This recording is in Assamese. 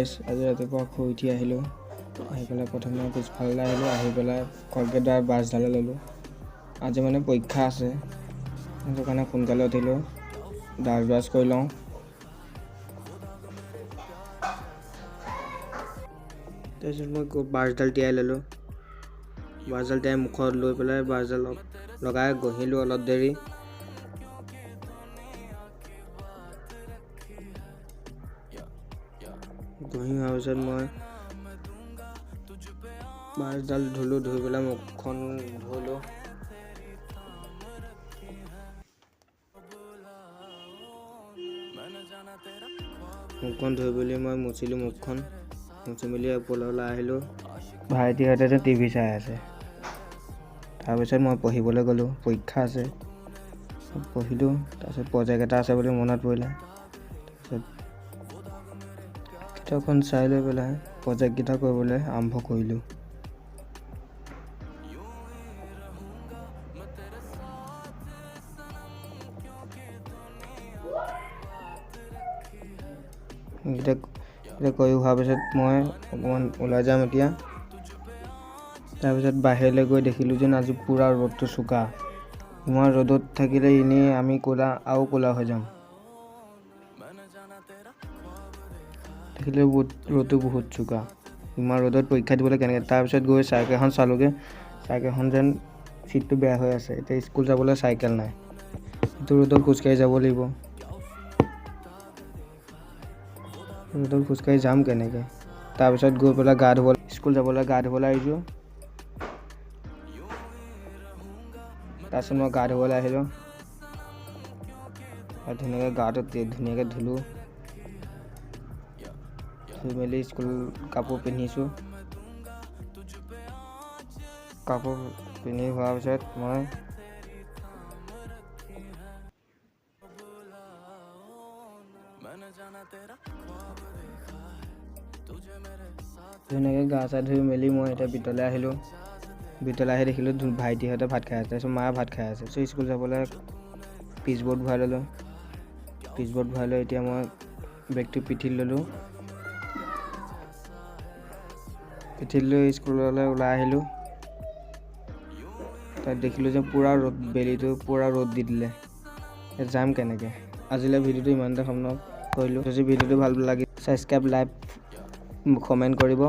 গাইছ, আজি ৰাতিপুৱা শুই উঠি আহিলোঁ। আহি পেলাই প্ৰথমে পিছফালে আহিলোঁ, আহি পেলাই কলগেটৰ ব্ৰাছডালে ল'লোঁ। আজি মানে পৰীক্ষা আছে, সেইটো কাৰণে সোনকালে উঠিলোঁ। দাঁত ব্ৰাছ কৰি লওঁ। তাৰপিছত মই ব্ৰাছডাল তিয়াই ল'লোঁ। ব্ৰাছডাল তিয়াই মুখত লৈ পেলাই ব্ৰাছডাল লগাই ঘঁহিলোঁ অলপ দেৰি। ঘঁহি হোৱাৰ পিছত মই ব্ৰাছডাল ধুলোঁ, ধুই পেলাই মুখখন ধুলোঁ। মুখখন ধুই পেলি মই মুচিলোঁ মুখখন। মুচি মেলি ওপৰলৈ ওলাই আহিলোঁ। ভাইটিহঁতে টিভি চাই আছে। তাৰপিছত মই পঢ়িবলৈ গ'লোঁ, পৰীক্ষা আছে। পঢ়িলোঁ, তাৰপিছত প্ৰজেক্ট এটা আছে বুলি মনত পৰিলে। তাৰপিছত কিতাপখন চাই লৈ পেলাই প্ৰজেক্টকেইটা কৰিবলৈ আৰম্ভ কৰিলোঁ। এইকেইটা কৰি হোৱাৰ পিছত মই অকণমান ওলাই যাম এতিয়া। তাৰপিছত বাহিৰলৈ গৈ দেখিলোঁ যেন আজি পূৰা ৰ'দটো চোকা। ইমান ৰ'দত থাকিলে এনেই আমি আৰু ক'লা হৈ যাম। দেখিলে ৰ'দটো বহুত চোকা। ইমান ৰ'দত পৰীক্ষা দিবলৈ কেনেকৈ। তাৰপিছত গৈ চাইকেলখন চালোঁগৈ। চাইকেলখন যেন চিটটো বেয়া হৈ আছে। এতিয়া স্কুল যাবলৈ চাইকেল নাই। এইটো ৰ'দত খোজকাঢ়ি যাব লাগিব। ৰ'দত খোজকাঢ়ি যাম কেনেকৈ। তাৰপিছত গৈ পেলাই স্কুল যাবলৈ গা ধুবলৈ আহিছোঁ। তাৰপিছত মই গা ধুবলৈ আহিলোঁ। ধুনীয়াকৈ গাটো ধুনীয়াকৈ ধুলোঁ। ধুই মেলি স্কুল কাপোৰ পিন্ধিছোঁ। কাপোৰ পিন্ধি হোৱাৰ পিছত মই ধুনীয়াকৈ গা চা ধুই মেলি মই এতিয়া ভিতৰলৈ আহিলোঁ। ভিতৰলৈ আহি দেখিলোঁ ভাইটিহঁতে ভাত খাই আছে। তাৰপিছত মায়ে ভাত খাই আছে। তাৰপিছত স্কুল যাবলৈ পিচবৰ্ড ভৰাই ল'লোঁ। পিচবৰ্ড ভৰাই লৈ এতিয়া মই বেগটো পিঠিত ল'লোঁ। পিঠিত লৈ স্কুললৈ ওলাই আহিলোঁ। তাত দেখিলোঁ যে পূৰা বেলিটো পূৰা ৰ'দ দি দিলে। যাম কেনেকৈ। আজিলৈ ভিডিঅ'টো ইমানতে সমাপ্ত কৰিলোঁ। যদি ভিডিঅ'টো ভাল লাগিল ছাবস্ক্ৰাইব, লাইক, কমেণ্ট কৰিব।